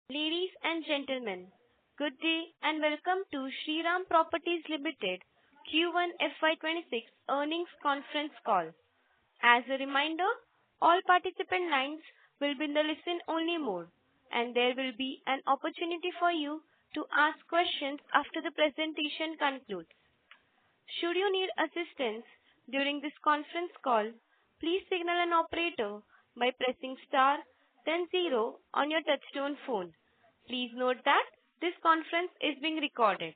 Ladies and gentlemen, good day and welcome to Shriram Properties Limited Q1 FY26 earnings conference call. As a reminder, all participant lines will be in the listen-only mode, and there will be an opportunity for you to ask questions after the presentation concludes. Should you need assistance during this conference call, please signal an operator by pressing star then zero on your touchtone phone. Please note that this conference is being recorded.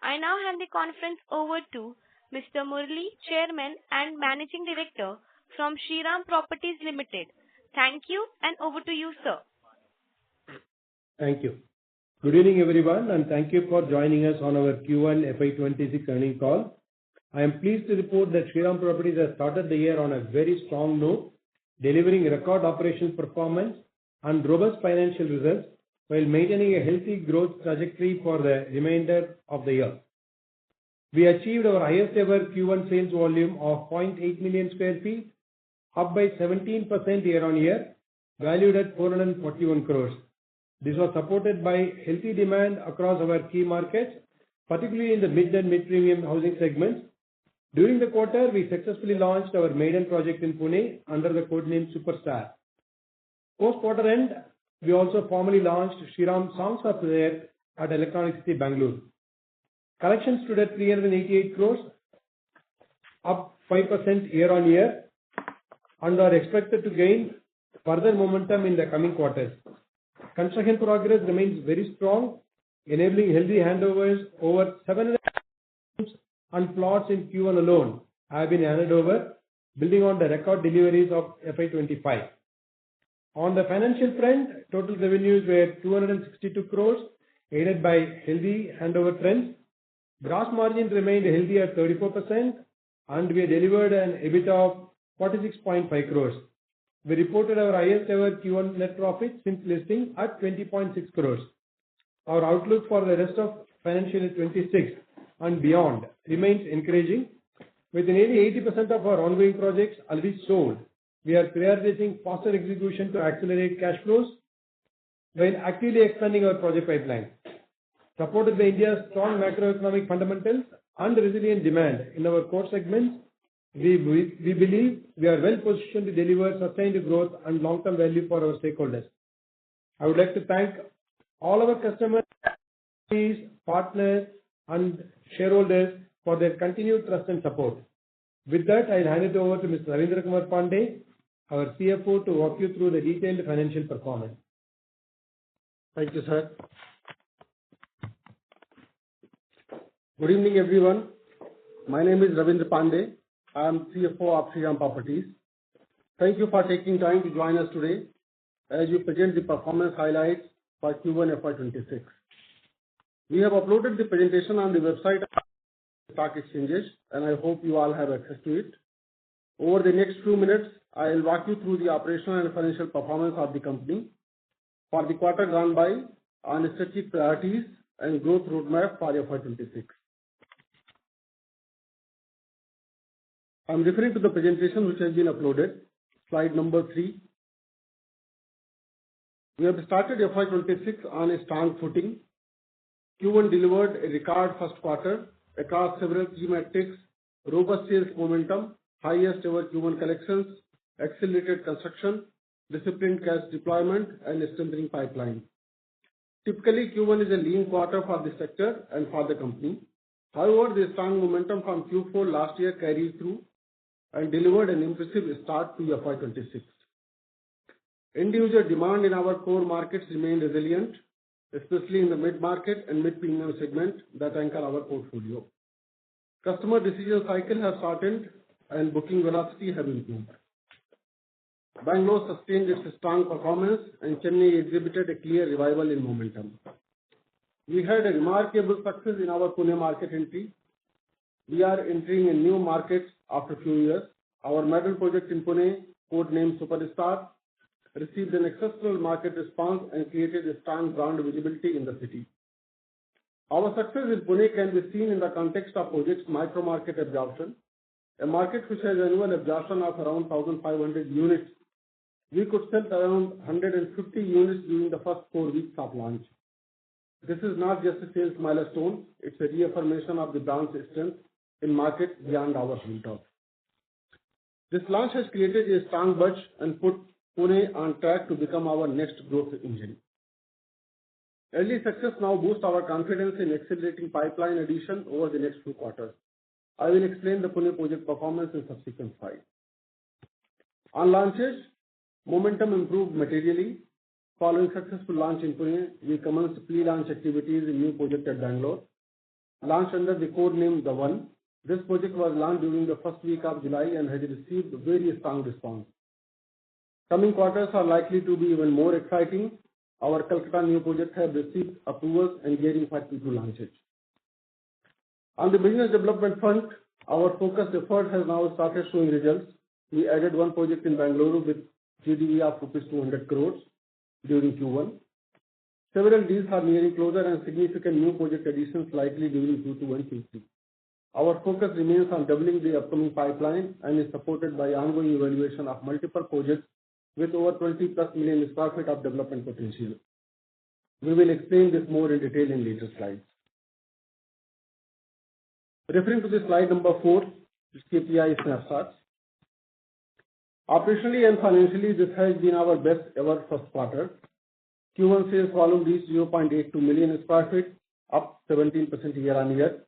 I now hand the conference over to Mr. Murli, Chairman and Managing Director from Shriram Properties Limited. Thank you, and over to you, sir. Thank you. Good evening, everyone, and thank you for joining us on our Q1 FY26 earnings call. I am pleased to report that Shriram Properties has started the year on a very strong note, delivering record operational performance and robust financial results while maintaining a healthy growth trajectory for the remainder of the year. We achieved our highest ever Q1 sales volume of 0.8 million square feet, up by 17% year on year, valued at 441 crores. This was supported by healthy demand across our key markets, particularly in the mid and mid-premium housing segments. During the quarter, we successfully launched our maiden project in Pune under the codename Superstar. Post-quarter end, we also formally launched Shriram Songs of the Year at Electronic City, Bangalore. Collections stood at 388 crores, up 5% year on year, and are expected to gain further momentum in the coming quarters. Construction progress remains very strong, enabling healthy handovers. Over 700 homes and plots in Q1 alone have been handed over, building on the record deliveries of FY25. On the financial front, total revenues were 262 crores, aided by healthy handover trends. Gross margin remained healthy at 34%, and we delivered an EBITDA of 46.5 crores. We reported our highest ever Q1 net profit since listing at 20.6 crores. Our outlook for the rest of financial year 26 and beyond remains encouraging. With nearly 80% of our ongoing projects already sold, we are prioritizing faster execution to accelerate cash flows while actively expanding our project pipeline. Supported by India's strong macroeconomic fundamentals and resilient demand in our core segments, we believe we are well positioned to deliver sustained growth and long-term value for our stakeholders. I would like to thank all our customers, partners, and shareholders for their continued trust and support. With that, I'll hand it over to Mr. Ravindra Kumar Pandey, our CFO, to walk you through the detailed financial performance. Thank you, sir. Good evening, everyone. My name is Ravindra Pandey. I am CFO of Shriram Properties. Thank you for taking time to join us today as we present the performance highlights for Q1 FY26. We have uploaded the presentation on the website of stock exchanges, and I hope you all have access to it. Over the next few minutes, I will walk you through the operational and financial performance of the company for the quarter gone by on strategic priorities and growth roadmap for FY26. I am referring to the presentation which has been uploaded, slide number 3. We have started FY26 on a strong footing. Q1 delivered a record first quarter across several key metrics: robust sales momentum, highest ever Q1 collections, accelerated construction, disciplined cash deployment, and a strengthening pipeline. Typically, Q1 is a lean quarter for the sector and for the company. However, the strong momentum from Q4 last year carried through and delivered an impressive start to FY26. End-user demand in our core markets remained resilient, especially in the mid-market and mid-premium segment that anchor our portfolio. Customer decision cycle has shortened and booking velocity have improved. Bangalore sustained its strong performance and Chennai exhibited a clear revival in momentum. We had a remarkable success in our Pune market entry. We are entering a new market after a few years. Our maiden project in Pune, codenamed Superstar, received an exceptional market response and created a strong brand visibility in the city. Our success in Pune can be seen in the context of project's micro-market absorption, a market which has annual absorption of around 1,500 units We could sell around 150 units during the first 4 weeks of launch. This is not just a sales milestone, it's a reaffirmation of the brand's strength in market beyond our hometown. This launch has created a strong buzz and put Pune on track to become our next growth engine. Early success now boosts our confidence in accelerating pipeline addition over the next few quarters. I will explain the Pune project performance in subsequent slides. On launches, momentum improved materially. Following successful launch in Pune, we commenced pre-launch activities in new project at Bangalore. Launched under the code name The One, this project was launched during the first week of July and has received very strong response. Coming quarters are likely to be even more exciting. Our Calcutta new project have received approvals and gearing for Q2 launches. On the business development front, our focused effort has now started showing results. We added one project in Bangalore with GDV of rupees 200 crores during Q1. Several deals are nearing closure and significant new project additions likely during Q2 and Q3. Our focus remains on doubling the upcoming pipeline and is supported by ongoing evaluation of multiple projects with over 20+ million sq ft of development potential. We will explain this more in detail in later slides. Referring to the slide number 4, KPI snapshots. Operationally and financially, this has been our best ever first quarter. Q1 sales volume reached 0.82 million sq ft, up 17% year-on-year.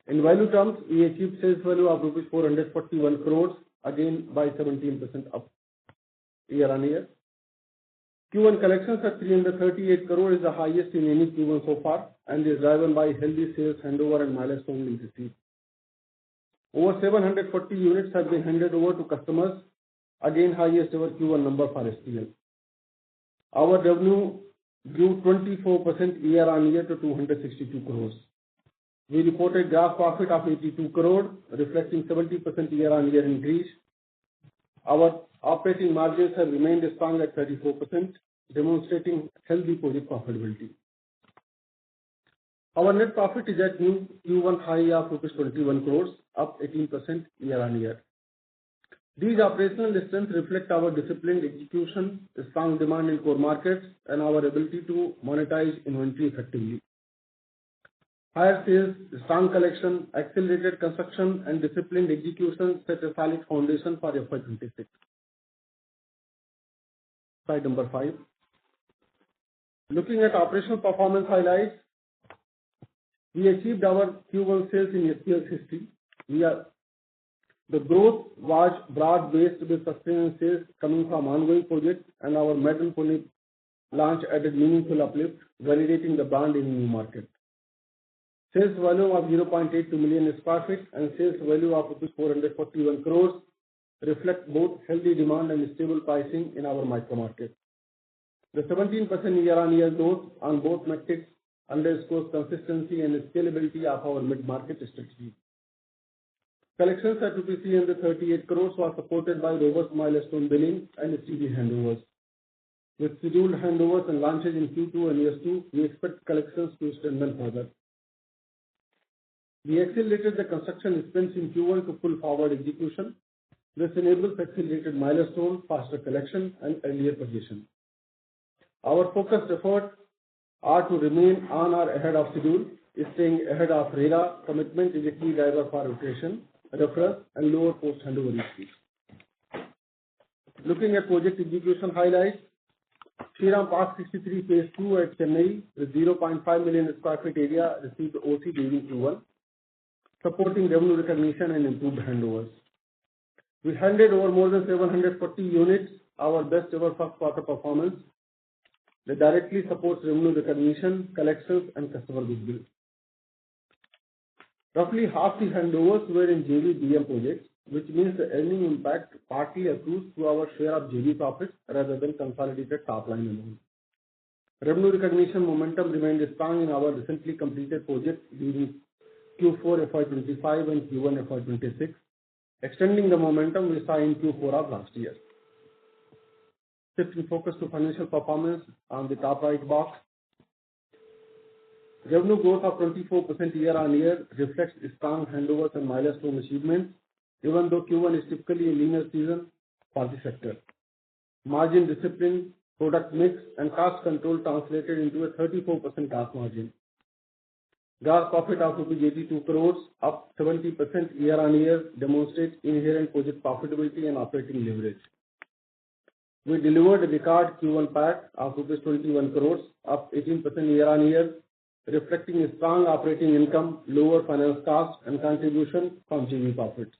In value terms, we achieved sales value of rupees 441 crores, again by 17% up year-on-year. Q1 collections at 338 crore is the highest in any Q1 so far and is driven by healthy sales handover and milestone received. Over 740 units have been handed over to customers, again highest ever Q1 number for SPL. Our revenue grew 24% year-on-year to 262 crores. We reported gross profit of 82 crore, reflecting 70% year-on-year increase. Our operating margins have remained strong at 34%, demonstrating healthy project profitability. Our net profit is at new Q1 high of rupees 21 crores, up 18% year-on-year. These operational strengths reflect our disciplined execution, strong demand in core markets, and our ability to monetize inventory effectively. Higher sales, strong collection, accelerated construction, and disciplined execution set a solid foundation for FY26. Slide number 5. Looking at operational performance highlights, we achieved our Q1 sales in SPL's history. The growth was broad-based with sustained sales coming from ongoing projects, and our Madden Pune launch added meaningful uplift, validating the brand in new market. Sales volume of 0.82 million sq ft and sales value of 441 crores reflect both healthy demand and stable pricing in our micro market. The 17% year-on-year growth on both metrics underscores consistency and scalability of our mid-market strategy. Collections at rupees 338 crores was supported by robust milestone billing and steady handovers. With scheduled handovers and launches in Q2 and S2, we expect collections to strengthen further. We accelerated the construction spends in Q1 to pull forward execution. This enables accelerated milestone, faster collection, and earlier possession. Our focused efforts are to remain on or ahead of schedule. Staying ahead of RERA commitment is a key driver for rotation, reference, and lower post-handover issues. Looking at project execution highlights, Shriram Park 63 Phase 2 at Chennai with 0.5 million sq ft area received OC during Q1, supporting revenue recognition and improved handovers. We handed over more than 740 units, our best ever first quarter performance, that directly supports revenue recognition, collections, and customer goodwill. Roughly half the handovers were in JV BM projects, which means the earning impact partly accrues to our share of JV profits rather than consolidated top line alone. Revenue recognition momentum remained strong in our recently completed projects during Q4 FY25 and Q1 FY26, extending the momentum we saw in Q4 of last year. Shifting focus to financial performance on the top right box. Revenue growth of 24% year-on-year reflects strong handovers and milestone achievements, even though Q1 is typically a leaner season for the sector. margin discipline, product mix, and cost control translated into a 34% gross margin. Gross profit of rupees 82 crores, up 70% year-on-year, demonstrates inherent project profitability and operating leverage. We delivered a record Q1 PAT of rupees 21 crores, up 18% year-on-year, reflecting a strong operating income, lower finance costs, and contribution from JV profits.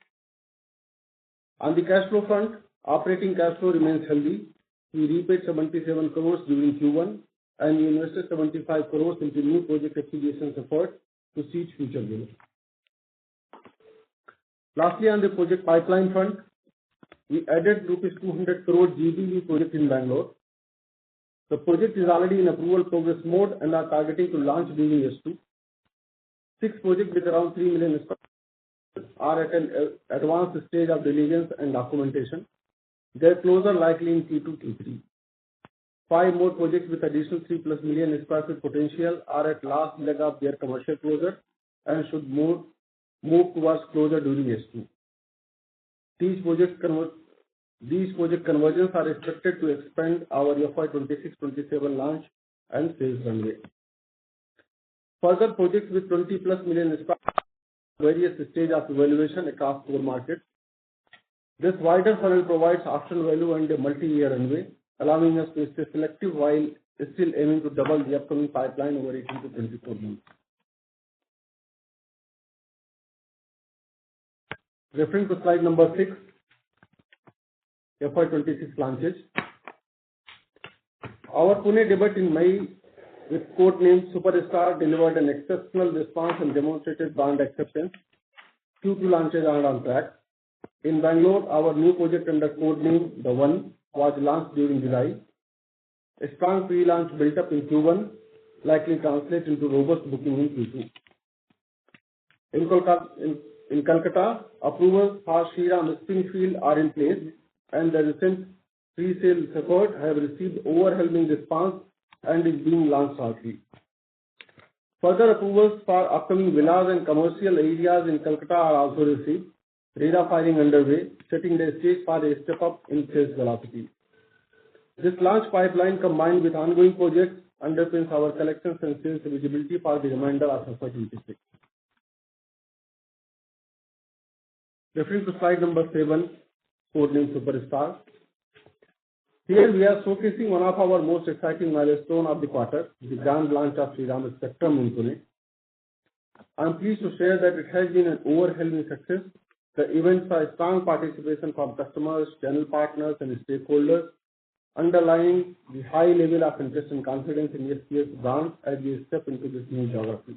On the cash flow front, operating cash flow remains healthy. We repaid 77 crores during Q1, and we invested 75 crores into new project acquisitions effort to seize future growth. Lastly, on the project pipeline front, we added rupees 200 crore GBV project in Bangalore. The project is already in approval progress mode and are targeting to launch during S2. 6 projects with around 3 million square feet are at an advanced stage of diligence and documentation. Their closure likely in Q2, Q3. 5 more projects with additional 3+ million square feet potential are at last leg of their commercial closure and should move towards closure during S2. These project conversions are expected to expand our FY 26-27 launch and sales runway. Further projects with 20+ million square feet various stage of evaluation across 4 markets. This wider funnel provides option value and a multi-year runway, allowing us to stay selective while still aiming to double the upcoming pipeline over 18 to 24 months. Referring to slide number 6, FY 26 launches. Our Pune debut in May with codename Superstar delivered an exceptional response and demonstrated brand acceptance. Q2 launches are on track. In Bangalore, our new project under codename The One was launched during July. A strong pre-launch built up in Q1 likely translate into robust booking in Q2. In Calcutta, approvals for Shriram Springfield are in place, and the recent pre-sale effort have received overwhelming response and is being launched shortly. Further approvals for upcoming villas and commercial areas in Calcutta are also received. RERA filing underway, setting the stage for a step up in sales velocity. This launch pipeline combined with ongoing projects underpins our collections and sales visibility for the remainder of FY 26. Referring to slide number 7, codename Superstar. Here we are showcasing one of our most exciting milestone of the quarter, the grand launch of Shriram Spectrum in Pune. I am pleased to share that it has been an overwhelming success. The event saw strong participation from customers, channel partners, and stakeholders, underlying the high level of interest and confidence in SP's brand as we step into this new geography.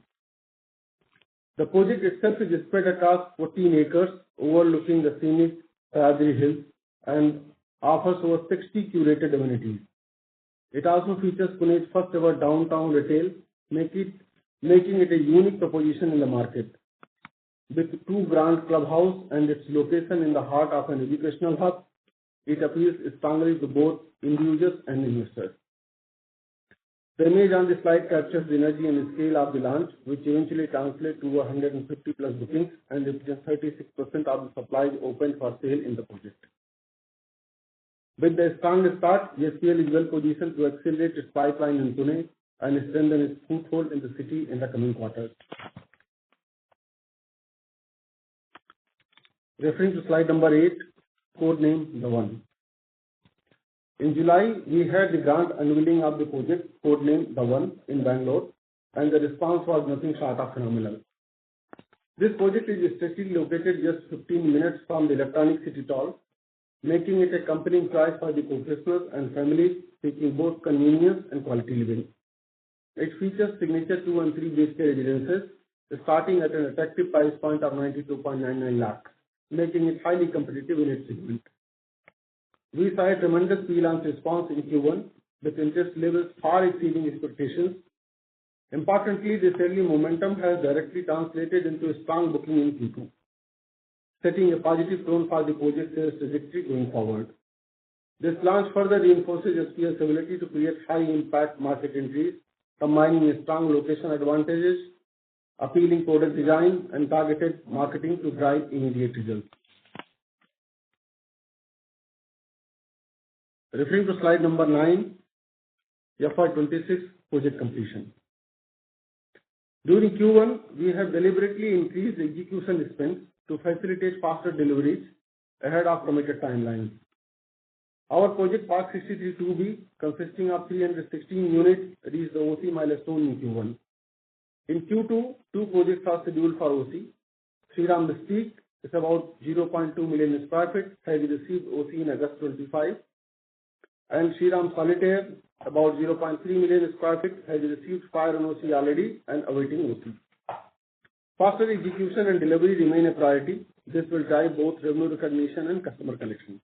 The project itself is spread across 14 acres, overlooking the scenic Sayadri Hills, and offers over 60 curated amenities. It also features Pune's first ever downtown retail, making it a unique proposition in the market. With 2 grand clubhouse and its location in the heart of an educational hub, it appeals strongly to both enthusiasts and investors. The image on the slide captures the energy and scale of the launch, which eventually translates to 150 plus bookings and represents 36% of the supplies open for sale in the project. With the strong start, SPL is well positioned to accelerate its pipeline in Pune and strengthen its foothold in the city in the coming quarters. Referring to slide number 8, codename The One. In July, we had the grand unveiling of the project, codename The One, in Bangalore, and the response was nothing short of phenomenal. This project is strategically located just 15 minutes from the Electronic City Toll, making it a compelling choice for the professionals and families seeking both convenience and quality living. It features signature 2 and 3 BHK residences, starting at an attractive price point of 92.99 lakhs, making it highly competitive in its segment. We saw a tremendous pre-launch response in Q1, with interest levels far exceeding expectations. Importantly, this early momentum has directly translated into a strong booking in Q2, setting a positive tone for the project sales trajectory going forward. This launch further reinforces SPL's ability to create high-impact market entries, combining a strong location advantages, appealing product design, and targeted marketing to drive immediate results. Referring to slide number 9, FY26 project completion. During Q1, we have deliberately increased execution spend to facilitate faster deliveries ahead of committed timelines. Our project Park 63 2B, consisting of 316 units, reached the OC milestone in Q1. In Q2, two projects are scheduled for OC. Shriram District is about 0.2 million square feet, has received OC in August 25, and Shriram Solitaire, about 0.3 million square feet, has received fire and OC already and awaiting OC. Faster execution and delivery remain a priority. This will drive both revenue recognition and customer collection.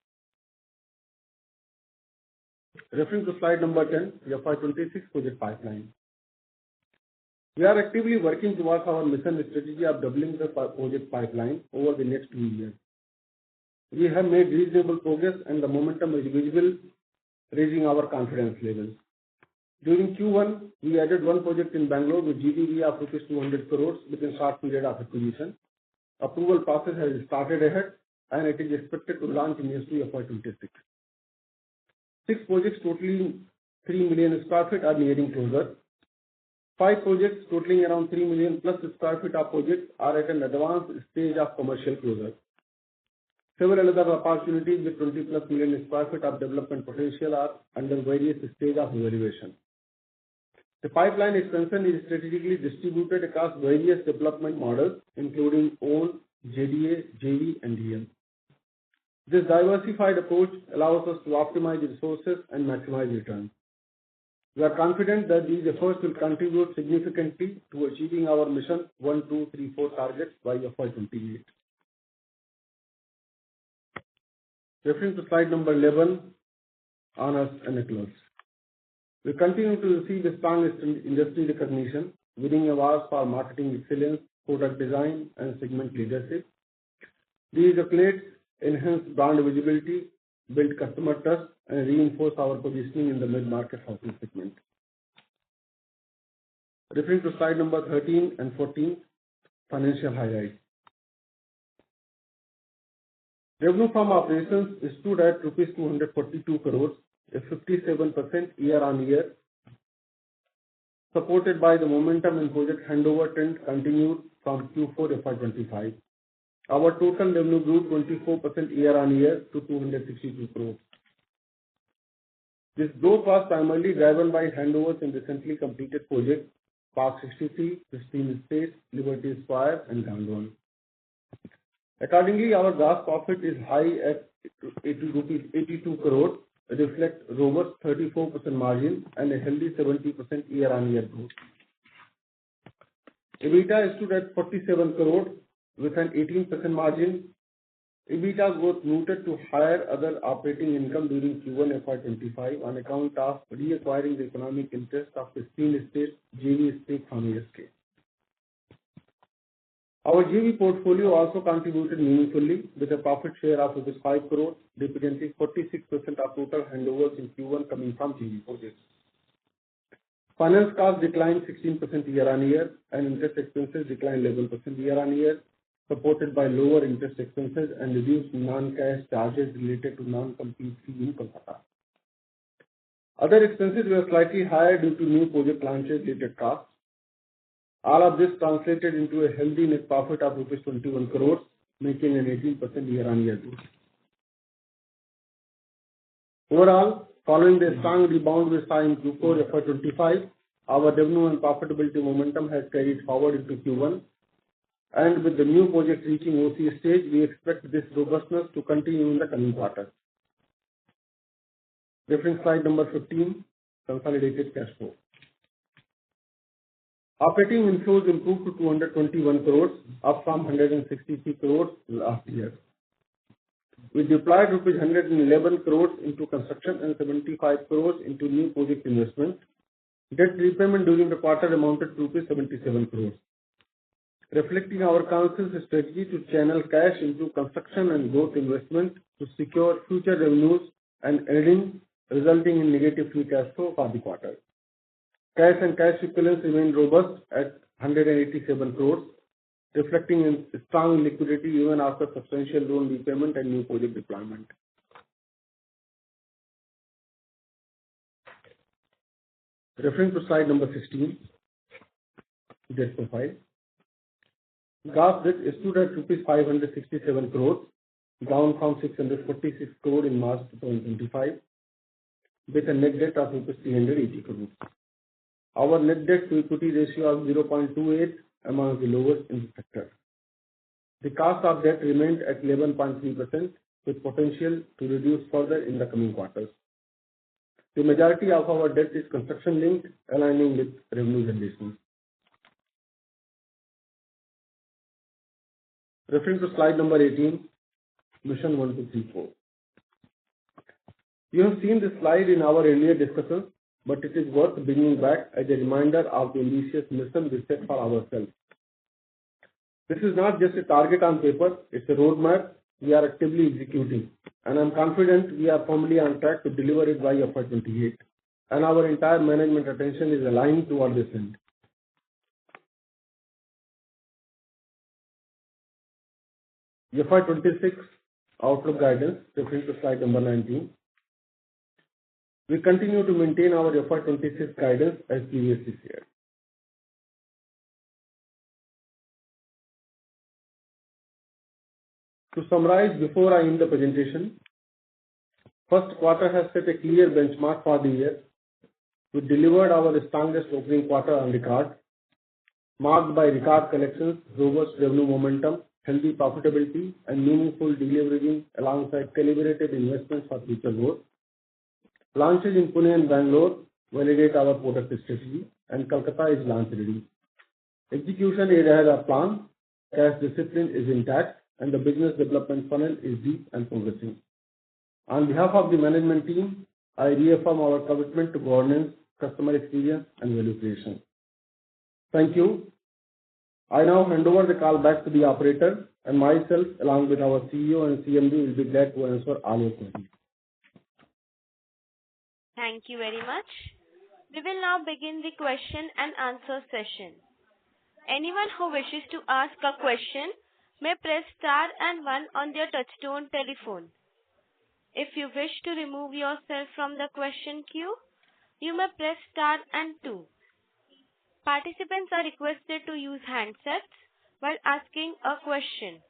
Referring to slide number 10, FY26 project pipeline. We are actively working towards our mission strategy of doubling the project pipeline over the next 2 years. We have made reasonable progress and the momentum is visible, raising our confidence levels. During Q1, we added one project in Bangalore with GDV of rupees 200 crores within short period of acquisition. Approval process has started ahead and it is expected to launch in Q2 FY26. 6 projects totaling 3 million square feet are nearing closure. 5 projects totaling around 3 million plus square feet of projects are at an advanced stage of commercial closure. Several other opportunities with 20 plus million square feet of development potential are under various stages of evaluation. The pipeline expansion is strategically distributed across various development models, including own, JDA, JV, and DM. This diversified approach allows us to optimize resources and maximize returns. We are confident that these efforts will contribute significantly to achieving our mission 1, 2, 3, 4 targets by FY28. Referring to slide number 11, honors and accolades. We continue to receive a strong industry recognition, winning awards for marketing excellence, product design, and segment leadership. These accolades enhance brand visibility, build customer trust, and reinforce our positioning in the mid-market housing segment. Referring to slide number 13 and 14, financial highlights. Revenue from operations stood at rupees 242 crores, a 57% year-on-year, supported by the momentum in project handover trend continued from Q4 FY25. Our total revenue grew 24% year-on-year to 262 crores. This growth was primarily driven by handovers in recently completed projects, Park 63, Pristine Estates, Liberty Square, and Gandwan. Accordingly, our gross profit is high at 82 crores, reflect robust 34% margin and a healthy 70% year-on-year growth. EBITDA stood at 47 crores with an 18% margin. EBITDA growth muted to higher other operating income during Q1 FY25 on account of reacquiring the economic interest of Pristine Estates JV stake from ASK. Our JV portfolio also contributed meaningfully with a profit share of 5 crores, representing 46% of total handovers in Q1 coming from JV projects. Finance costs declined 16% year-on-year and interest expenses declined 11% year-on-year, supported by lower interest expenses and reduced non-cash charges related to non-compete fee in Kolkata. Other expenses were slightly higher due to new project launches related costs. All of this translated into a healthy net profit of rupees 21 crores, making an 18% year-on-year growth. Overall, following the strong rebound we saw in Q4 FY25, our revenue and profitability momentum has carried forward into Q1. And with the new project reaching OC stage, we expect this robustness to continue in the coming quarters. Referring slide number 15, consolidated cash flow. Operating inflows improved to 221 crores, up from 163 crores last year. We deployed rupees 111 crores into construction and 75 crores into new project investment. Debt repayment during the quarter amounted to rupees 77 crores. Reflecting our council's strategy to channel cash into construction and growth investment to secure future revenues and earnings, resulting in negative free cash flow for the quarter. Cash and cash equivalents remain robust at 187 crores, reflecting in strong liquidity even after substantial loan repayment and new project deployment. Referring to slide number 16, debt profile. Gross debt stood at rupees 567 crores, down from 646 crore in March 2025, with a net debt of rupees 380 crores. Our net debt to equity ratio of 0.28 among the lowest in the sector. The cost of debt remained at 11.3%, with potential to reduce further in the coming quarters. The majority of our debt is construction linked, aligning with revenue generation. Referring to slide number 18, Mission 1234. You have seen this slide in our earlier discussions, but it is worth bringing back as a reminder of the ambitious mission we set for ourselves. This is not just a target on paper, it's a roadmap we are actively executing, and I'm confident we are firmly on track to deliver it by FY28, and our entire management attention is aligned toward this end. FY26 outlook guidance, referring to slide number 19. We continue to maintain our FY26 guidance as previously shared. To summarize before I end the presentation, first quarter has set a clear benchmark for the year. We delivered our strongest opening quarter on record, marked by record collections, robust revenue momentum, healthy profitability, and meaningful deleveraging alongside calibrated investments for future growth. Launches in Pune and Bangalore validate our product strategy, and Kolkata is launch ready. Execution is ahead of plan, cash discipline is intact, and the business development funnel is deep and progressing. On behalf of the management team, I reaffirm our commitment to governance, customer experience, and value creation. Thank you. I now hand over the call back to the operator, and myself, along with our CEO and CMD, will be glad to answer all your questions. Thank you very much. We will now begin the question and answer session. Anyone who wishes to ask a question may press star and 1 on their touchtone telephone. If you wish to remove yourself from the question queue, you may press star and 2. Participants are requested to use handsets while asking a question.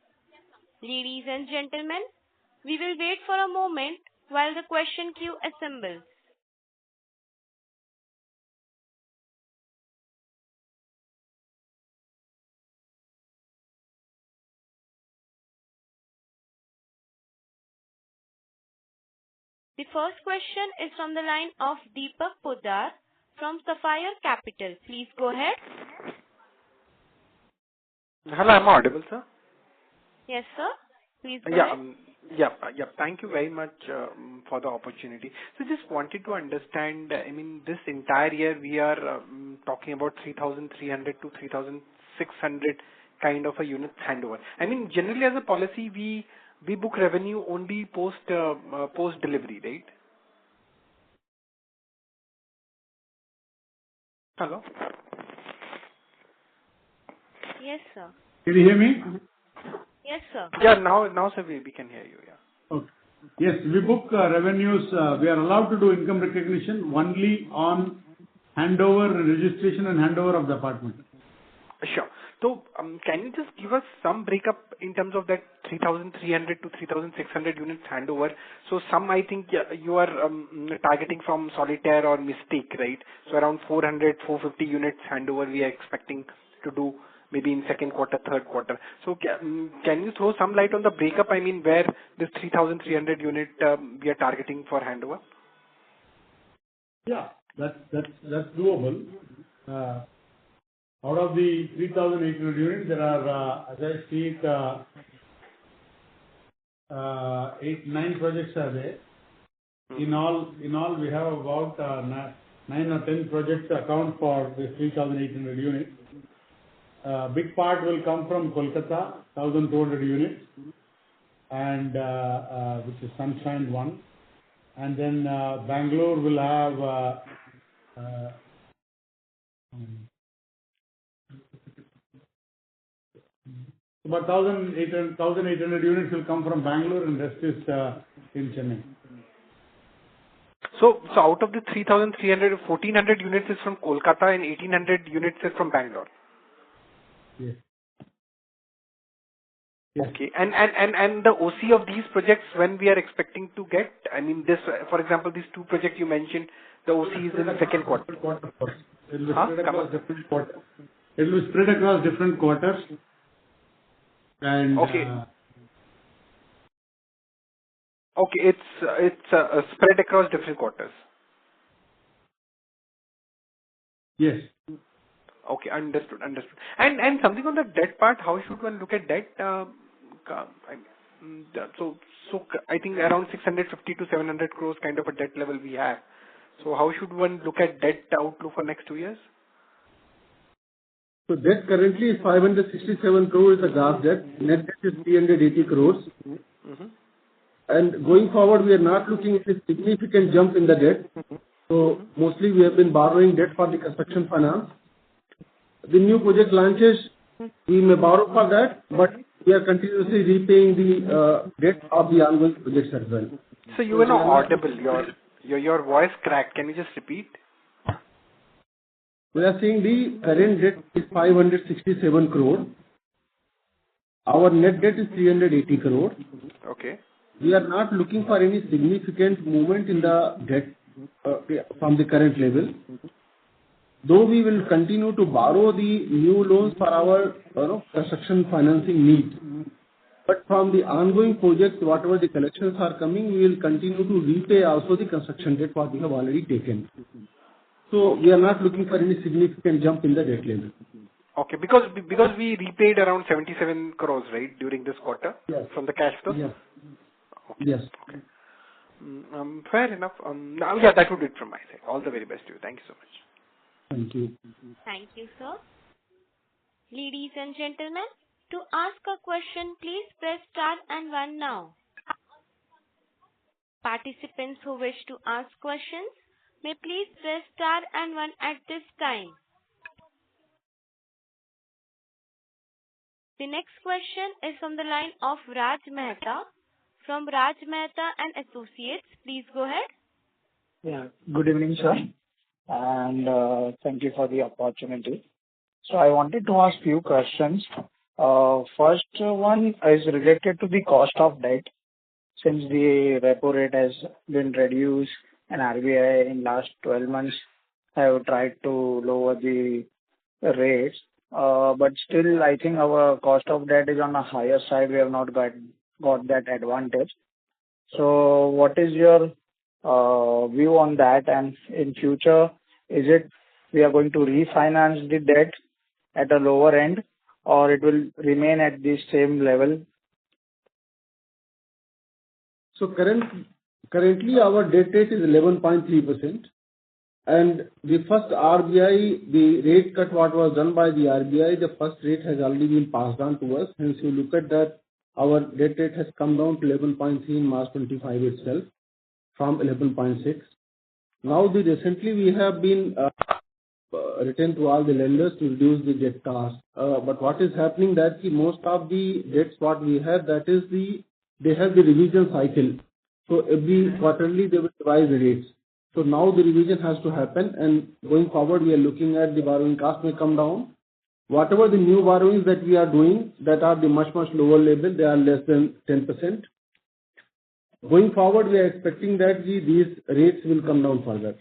Ladies and gentlemen, we will wait for a moment while the question queue assembles. The first question is from the line of Deepak Poddar from Sapphire Capital. Please go ahead. Hello, am I audible, sir? Yes, sir. Please go ahead. Yeah. Thank you very much for the opportunity. So just wanted to understand, this entire year we are talking about 3,300 to 3,600 kind of a unit handover. Generally as a policy, we book revenue only post delivery, right? Hello? Yes, sir. Can you hear me? Yes, sir. Yeah, now sir, we can hear you, yeah. Okay. Yes, we book revenues. We are allowed to do income recognition only on handover, registration and handover of the apartment. Sure. So, can you just give us some breakup in terms of that 3,300 to 3,600 units handover? So, some I think you are targeting from Solitaire or Mistake, right? So, around 400, 450 units handover we are expecting to do maybe in second quarter, third quarter. So, can you throw some light on the breakup? Where this 3,300 unit we are targeting for handover? Yeah, that's doable. Out of the 3,800 units, there are, as I see it, 9 projects are there. In all, we have about 9 or 10 projects account for the 3,800 units. Big part will come from Kolkata, 1,200 units, and which is Sunshine 1. And then Bangalore will have about 1,800 units will come from Bangalore, and rest is in Chennai. So out of the 3,300, 1,400 units is from Kolkata and 1,800 units is from Bangalore. Yes. Yes. Okay. And the OC of these projects, when we are expecting to get, I mean, this, for example, these two projects you mentioned, the OC is in the second quarter. It will be spread across different quarters. It will be spread across different quarters. And Okay. Okay, it's spread across different quarters. yes. Okay, understood. And something on the debt part, how should one look at debt? I think around 650 to 700 crores kind of a debt level we have. So how should one look at debt outlook for next 2 years? So debt currently is 567 crores is the gross debt. Net debt is 380 crores. Mm-hmm. And going forward, we are not looking at a significant jump in the debt. So mostly we have been borrowing debt for the construction finance. The new project launches, we may borrow for that, but we are continuously repaying the debt of the ongoing projects as well. So you were not audible. Your voice cracked. Can you just repeat? We are saying the current debt is 567 crore. Our net debt is 380 crore. Okay. We are not looking for any significant movement in the debt from the current level. Though we will continue to borrow the new loans for our construction financing needs. But from the ongoing projects, whatever the collections are coming, we will continue to repay also the construction debt what we have already taken. So we are not looking for any significant jump in the debt level. Okay, because we repaid around 77 crores, right, during this quarter? Yes. From the cash flows? Yes. Okay. Yes. Okay. Fair enough. Yeah, that would be it from my side. All the very best to you. Thank you so much. Thank you. Thank you, sir. Ladies and gentlemen, to ask a question, please press star and one now. Participants who wish to ask questions may please press star and one at this time. The next question is from the line of Raj Mehta from Raj Mehta and Associates. Please go ahead. Yeah. Good evening, sir, and thank you for the opportunity. So I wanted to ask few questions. First one is related to the cost of debt. Since the repo rate has been reduced and RBI in last 12 months have tried to lower the rates, but still I think our cost of debt is on a higher side. We have not got that advantage. So what is your view on that? And in future, is it we are going to refinance the debt at a lower end, or it will remain at the same level? So currently our debt rate is 11.3%. And the first RBI, the rate cut what was done by the RBI, the first rate has already been passed on to us. Hence, you look at that, our debt rate has come down to 11.3 in March 25 itself from 11.6. Now, recently we have been written to all the lenders to reduce the debt cost. But what is happening that most of the debts what we have, that is they have the revision cycle. So every quarterly they will revise the rates. So now the revision has to happen, and going forward we are looking at the borrowing cost may come down. Whatever the new borrowings that we are doing that are the much lower level, they are less than 10%. Going forward, we are expecting that these rates will come down further.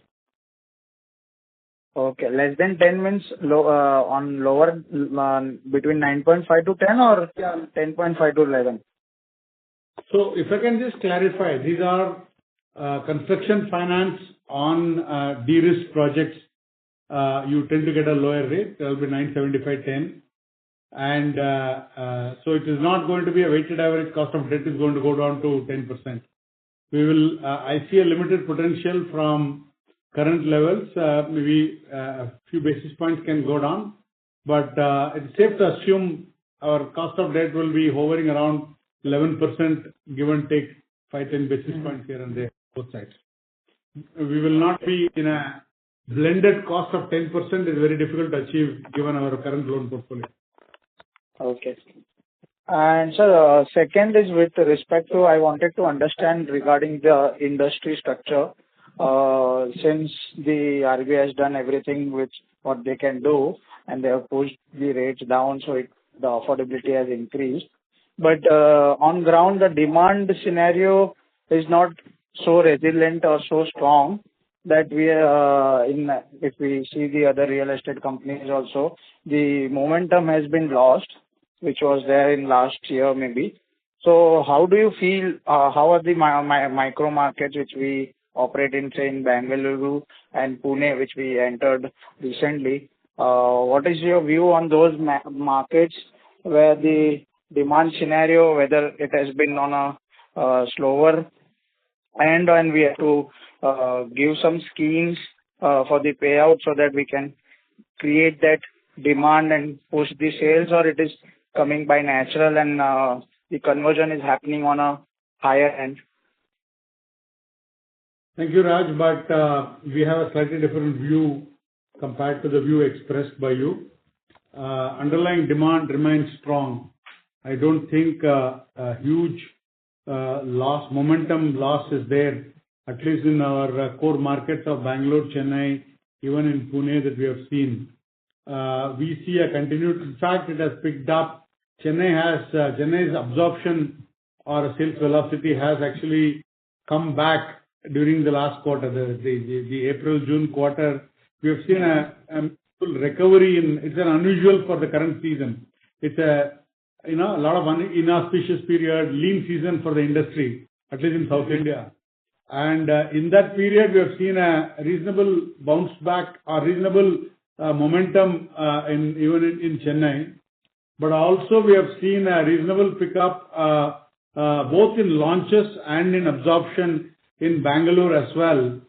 Okay, less than 10 means on lower between 9.5 to 10 or 10.5 to 11? So if I can just clarify, these are construction finance on de-risk projects. You tend to get a lower rate. There will be 9.75, 10. And so it is not going to be a weighted average cost of debt is going to go down to 10%. We will, I see a limited potential from current levels. Maybe a few basis points can go down, but it's safe to assume our cost of debt will be hovering around 11%, give and take 5-10 basis points here and there, both sides. We will not be in a blended cost of 10% is very difficult to achieve given our current loan portfolio. Okay. And sir, second is with respect to, I wanted to understand regarding the industry structure. since the RBI has done everything which what they can do, and they have pushed the rates down, so the affordability has increased. But on ground, the demand scenario is not so resilient or so strong that if we see the other real estate companies also, the momentum has been lost, which was there in last year maybe. So how do you feel, how are the micro markets which we operate in, say, in Bengaluru and Pune, which we entered recently? What is your view on those markets where the demand scenario, whether it has been on a slower end, and we have to give some schemes for the payout so that we can create that demand and push the sales, or it is coming by natural and the conversion is happening on a higher end? Thank you, Raj, but we have a slightly different view compared to the view expressed by you. Underlying demand remains strong. I don't think a huge momentum loss is there, at least in our core markets of Bangalore, Chennai, even in Pune that we have seen. We see a continued, in fact, it has picked up. Chennai's absorption or sales velocity has actually come back during the last quarter, the April-June quarter. We have seen a full recovery it's an unusual for the current season. It's a lot of inauspicious period, lean season for the industry, at least in South India. And in that period, we have seen a reasonable bounce back or reasonable momentum even in Chennai. But also we have seen a reasonable pickup both in launches and in absorption in Bangalore as well.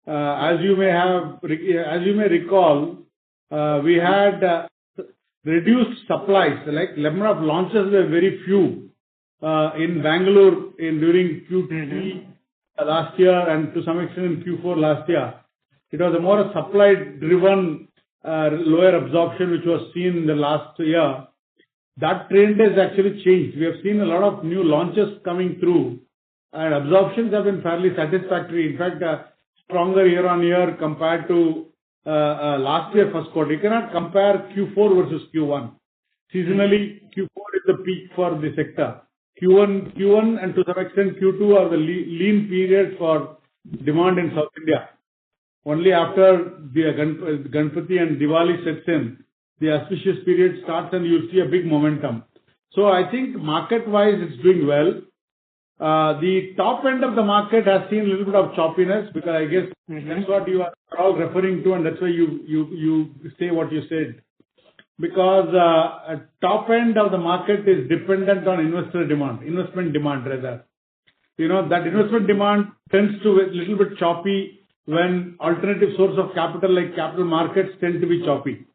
As you may recall, we had reduced supplies. Like number of launches were very few in Bangalore during Q3 last year and to some extent in Q4 last year. It was a more supply-driven lower absorption which was seen in the last year. That trend has actually changed. We have seen a lot of new launches coming through, and absorptions have been fairly satisfactory. In fact, stronger year-on-year compared to last year first quarter. You cannot compare Q4 versus Q1. Seasonally, Q4 is the peak for the sector. Q1 and to some extent Q2 are the lean period for demand in South India. Only after the Ganpati and Diwali sets in, the auspicious period starts and you'll see a big momentum. So I think market-wise it's doing well. The top end of the market has seen a little bit of choppiness because I guess that's what you are all referring to, and that's why you say what you said. Because top end of the market is dependent on investment demand rather. That investment demand tends to be a little bit choppy when alternative source of capital like capital markets tend to be choppy.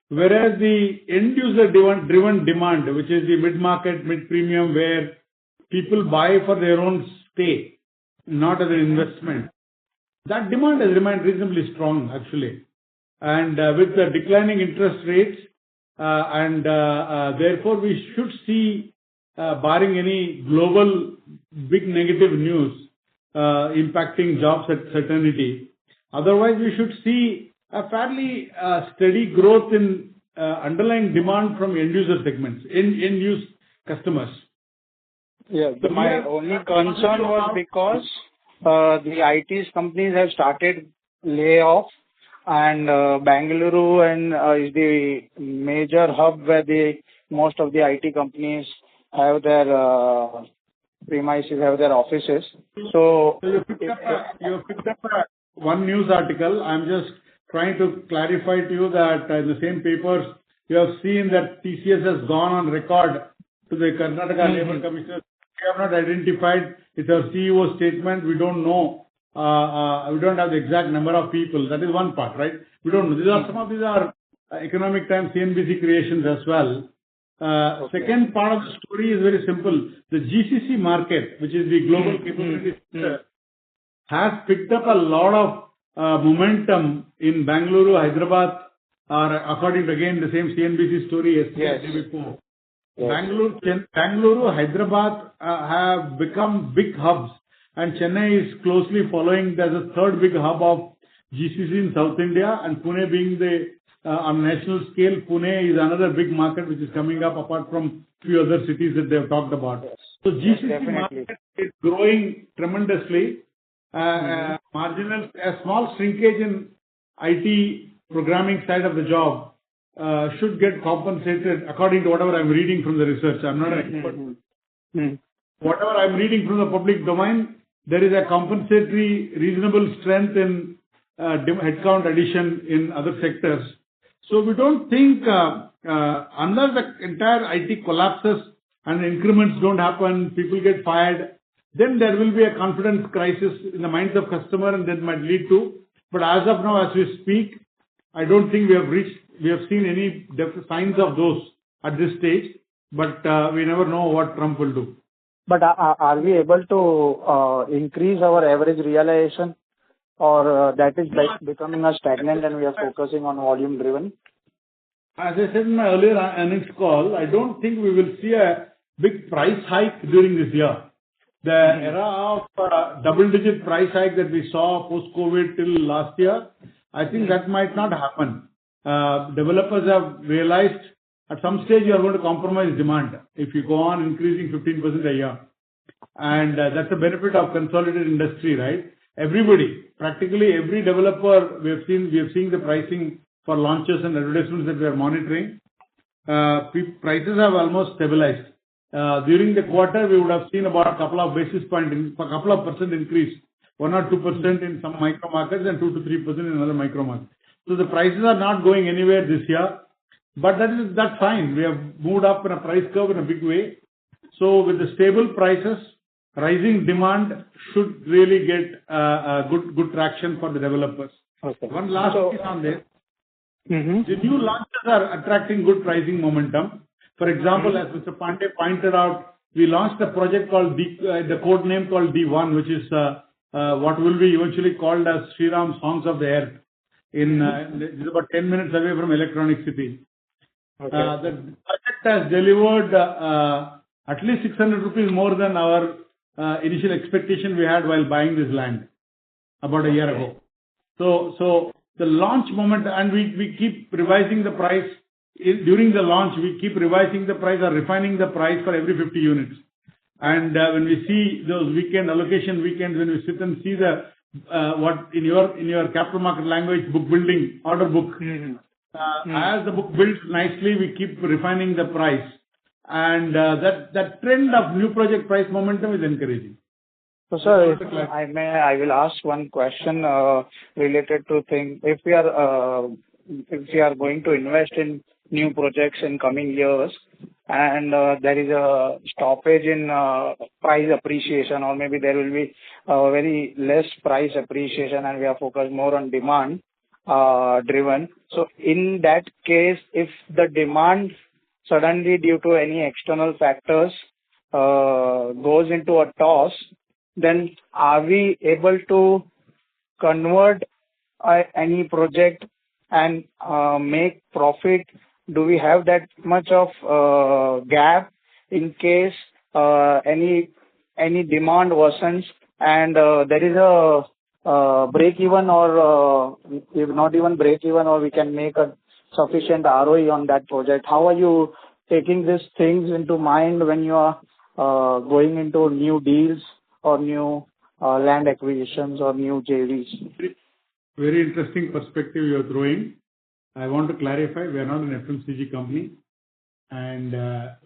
Whereas the end user driven demand, which is the mid-market, mid-premium, where people buy for their own stay, not as an investment, that demand has remained reasonably strong actually. And with the declining interest rates, therefore we should see, barring any global big negative news impacting jobs certainty, otherwise we should see a fairly steady growth in underlying demand from end user segments, end use customers. Yeah, my only concern was because the IT companies have started layoff, and Bangalore is the major hub where most of the IT companies have their premises, have their offices. So you picked up one news article. I'm just trying to clarify to you that in the same papers you have seen that TCS has gone on record to the Karnataka Labour Commissioner. We have not identified. It's our CEO statement. We don't know. We don't have the exact number of people. That is one part, right? We don't know. Some of these are Economic Times, CNBC creations as well. Second part of the story is very simple. The GCC market, which is the global capability center, has picked up a lot of momentum in Bangalore, Hyderabad, or according to again the same CNBC story yesterday before. Yes. Bangalore, Hyderabad have become big hubs. and Chennai is closely following. There's a third big hub of GCC in South India, and Pune being the on national scale, Pune is another big market which is coming up apart from few other cities that they have talked about. So GCC market is growing tremendously. Marginal, a small shrinkage in IT programming side of the job should get compensated according to whatever I'm reading from the research. I'm not an expert. Whatever I'm reading from the public domain, there is a compensatory reasonable strength in headcount addition in other sectors. So we don't think, unless the entire IT collapses and increments don't happen, people get fired, then there will be a confidence crisis in the minds of customer and that might lead to. But as of now, as we speak, I don't think we have seen any signs of those at this stage, but we never know what Trump will do. But are we able to increase our average realization, or that is becoming a stagnant and we are focusing on volume driven? As I said in my earlier earnings call, I don't think we will see a big price hike during this year. The era of double-digit price hike that we saw post-COVID till last year, I think that might not happen. Developers have realized at some stage you are going to compromise demand if you go on increasing 15% a year. And that's the benefit of consolidated industry, right? Everybody, practically every developer we have seen the pricing for launches and advertisements that we are monitoring. Prices have almost stabilized. During the quarter, we would have seen about a couple of basis points, a couple of percent increase, 1 or 2% in some micro markets and 2 to 3% in other micro markets. So the prices are not going anywhere this year, but that's fine. We have moved up in a price curve in a big way. So with the stable prices, rising demand should really get good traction for the developers. Okay. One last piece on this. The Mm-hmm. new launches are attracting good pricing momentum. For example, as Mr. Pandey pointed out, we launched a project called the code name called D1, which is what will be eventually called as Shriram Songs of the Earth. It's about 10 minutes away from Electronic City. Okay. The project has delivered at least 600 rupees more than our initial expectation we had while buying this land about a year ago. So the launch moment, and we keep revising the price. During the launch, we keep revising the price or refining the price for every 50 units. And when we see those allocation weekends, when we sit and see the what in your capital market language, book building, order book, as the book builds nicely, we keep refining the price. And that trend of new project price momentum is encouraging. So, sir, if I will ask one question related to if we are going to invest in new projects in coming years, and there is a stoppage in price appreciation, or maybe there will be very less price appreciation, and we are focused more on demand driven. So, in that case, if the demand suddenly, due to any external factors, goes into a toss, then are we able to convert any project and make profit? Do we have that much of gap in case any demand worsens and there is a break even, or if not even break even, or we can make a sufficient ROE on that project? How are you taking these things into mind when you are going into new deals or new land acquisitions or new JVs? Very interesting perspective you are throwing. I want to clarify, we are not an FMCG company, and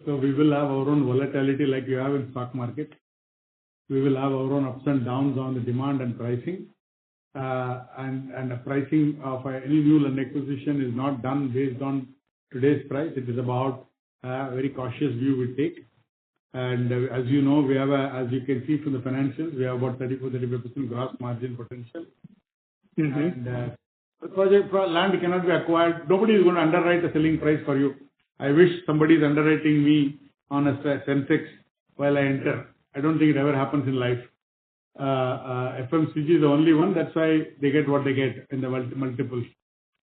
so we will have our own volatility like you have in stock market. We will have our own ups and downs on the demand and pricing, and the pricing of any new land acquisition is not done based on today's price. It is about a very cautious view we take. And as you know, we have as you can see from the financials, we have about 34-35% gross margin potential. And the project land cannot be acquired. Nobody is going to underwrite a selling price for you. I wish somebody is underwriting me on a Sensex while I enter. I don't think it ever happens in life. FMCG is the only one. That's why they get what they get in the multiples.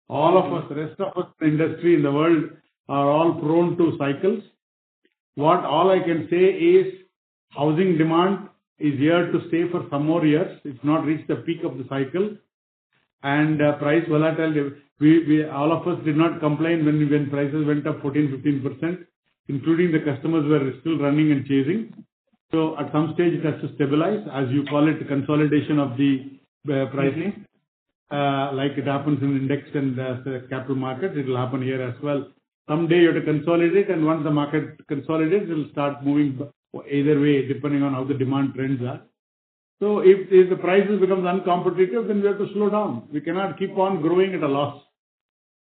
All of us, the rest of us in the industry in the world are all prone to cycles. All I can say is housing demand is here to stay for some more years. It's not reached the peak of the cycle. And price volatility, we all of us did not complain when prices went up 14-15%, including the customers were still running and chasing. So at some stage it has to stabilize, as you call it, consolidation of the pricing, like it happens in index and the capital markets. It will happen here as well. Someday you have to consolidate, and once the market consolidates, it will start moving either way, depending on how the demand trends are. So if the prices becomes uncompetitive, then we have to slow down. We cannot keep on growing at a loss,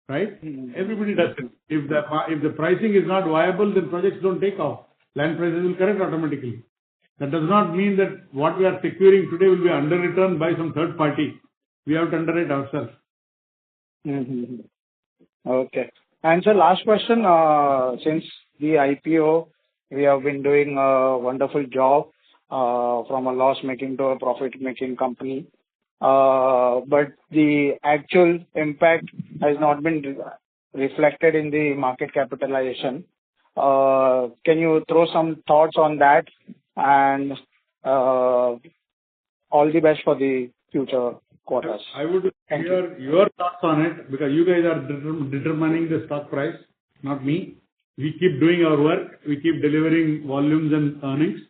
right? Everybody does it. If the pricing is not viable, then projects don't take off. Land prices will correct automatically. That does not mean that what we are securing today will be under-returned by some third party. We have to underwrite ourselves. Okay. And so last question, since the IPO, we have been doing a wonderful job from a loss-making to a profit-making company. But the actual impact has not been reflected in the market capitalization. Can you throw some thoughts on that? And all the best for the future quarters. I would hear your thoughts on it, because you guys are determining the stock price, not me. We keep doing our work. We keep delivering volumes and earnings,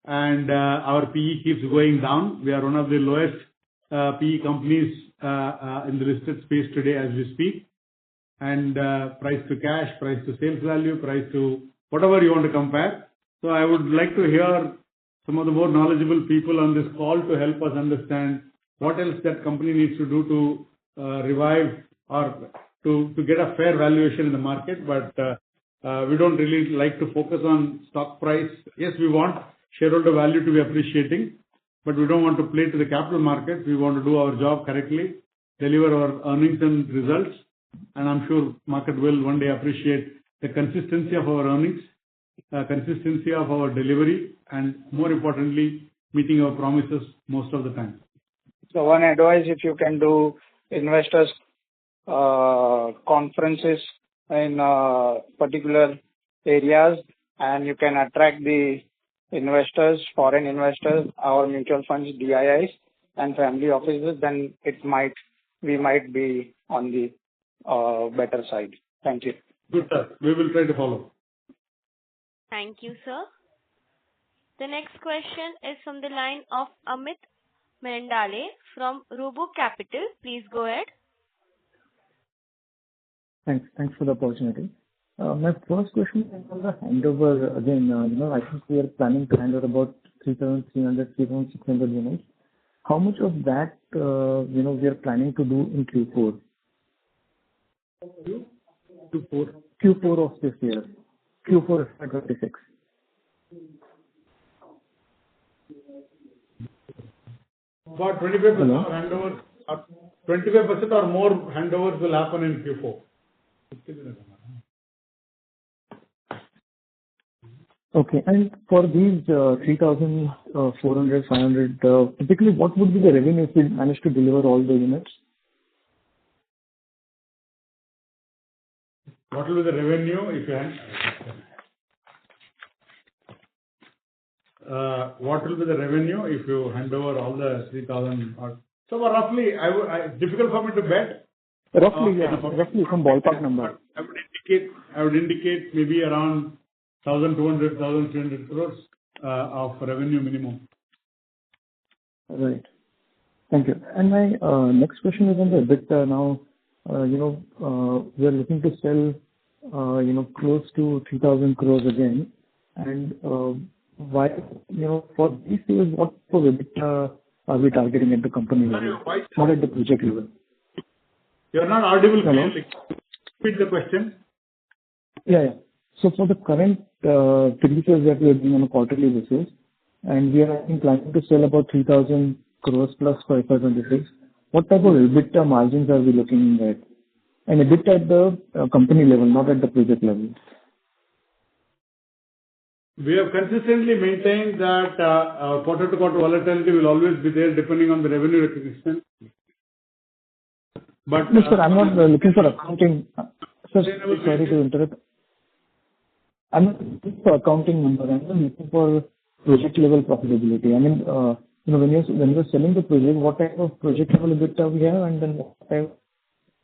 and our PE keeps going down. We are one of the lowest PE companies in the listed space today as we speak. And price to cash, price to sales value, price to whatever you want to compare. So I would like to hear some of the more knowledgeable people on this call to help us understand what else that company needs to do to revive or to get a fair valuation in the market. But we don't really like to focus on stock price. Yes, we want shareholder value to be appreciating, but we don't want to play to the capital market. We want to do our job correctly, deliver our earnings and results, and I'm sure market will one day appreciate the consistency of our earnings, consistency of our delivery, and more importantly, meeting our promises most of the time. So one advice, if you can do investors conferences in particular areas, and you can attract the investors, foreign investors, our mutual funds, DIIs, and family offices, then we might be on the better side. Thank you. Good, sir. We will try to follow. Thank you, sir. The next question is from the line of Amit Mendale from Robo Capital. Please go ahead. Thanks for the opportunity. My first question is on the handover. Again, I think we are planning to hand over about 3,300, 3,600 units. How much of that, we are planning to do in Q4? Q4 of this year. Q4 FY26. About 25% handovers, 25% or more handovers will happen in Q4. Okay, and for these 3,400, 500, typically what would be the revenue if we manage to deliver all the units? What will be the revenue if you what will be the revenue if you hand over all the 3,000? So roughly, difficult for me to bet. Roughly some ballpark number. I would indicate maybe around 1,200, 1,300 crores of revenue minimum. Right. Thank you. And my next question is on the EBITDA. Now, we are looking to sell, close to 3,000 crores again. And why, for these sales, what for EBITDA are we targeting at the company level, not at the project level? You are not audible clearly. Repeat the question. Yeah. So for the current producers that we are doing on a quarterly basis, and we are planning to sell about 3,000 crores plus for FY26, what type of EBITDA margins are we looking at? And EBITDA at the company level, not at the project level. We have consistently maintained that our quarter-to-quarter volatility will always be there depending on the revenue recognition. But no, sir, I'm not looking for accounting. Sir, sorry to interrupt. I'm not looking for accounting number. I'm looking for project level profitability? I mean, when you're selling the project, what type of project level EBITDA we have, and then what type,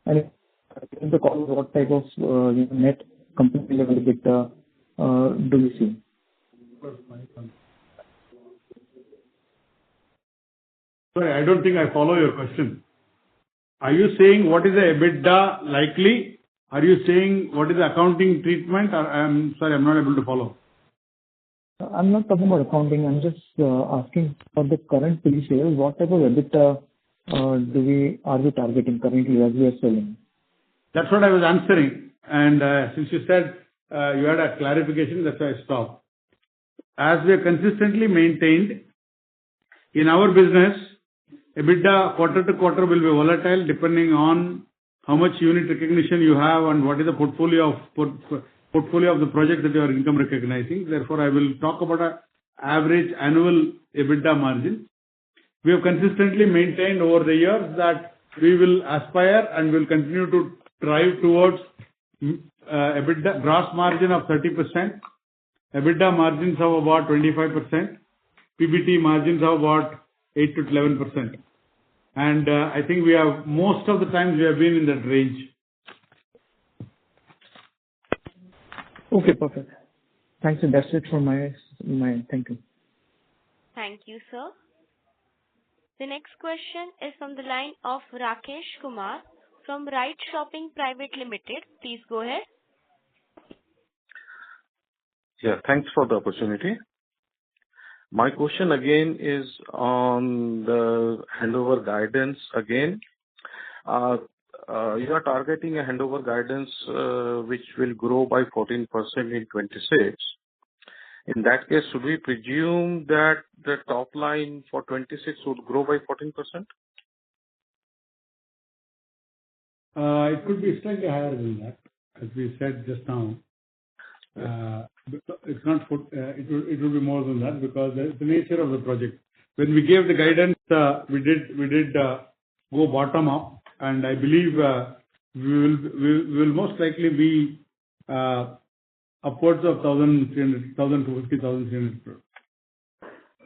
and in the call, what type of net company level EBITDA do we see? Sorry, I don't think I follow your question. Are you saying what is the EBITDA likely? Are you saying what is the accounting treatment? Or I'm sorry, I'm not able to follow. I'm not talking about accounting. I'm just asking for the current pre-sales, what type of EBITDA are we targeting currently as we are selling? That's what I was answering. And since you said you had a clarification, that's why I stopped. As we have consistently maintained, in our business, EBITDA quarter to quarter will be volatile depending on how much unit recognition you have and what is the portfolio of the project that you are income recognizing. Therefore, I will talk about an average annual EBITDA margin. We have consistently maintained over the years that we will aspire and will continue to drive towards EBITDA gross margin of 30%, EBITDA margins of about 25%, PBT margins of about 8 to 11%. And I think we have, most of the times we have been in that range. Okay, perfect. Thanks. That's it from my thank you. Thank you, sir. The next question is from the line of Rakesh Kumar from Right Shopping Private Limited. Please go ahead. Yeah, thanks for the opportunity. My question again is on the handover guidance again. You are targeting a handover guidance which will grow by 14% in 26. In that case, should we presume that the top line for 26 would grow by 14%? It could be slightly higher than that, as we said just now. It's not. It will be more than that because that's the nature of the project. When we gave the guidance, we did go bottom up, and I believe we will most likely be upwards of 1,250, 1,300 crores.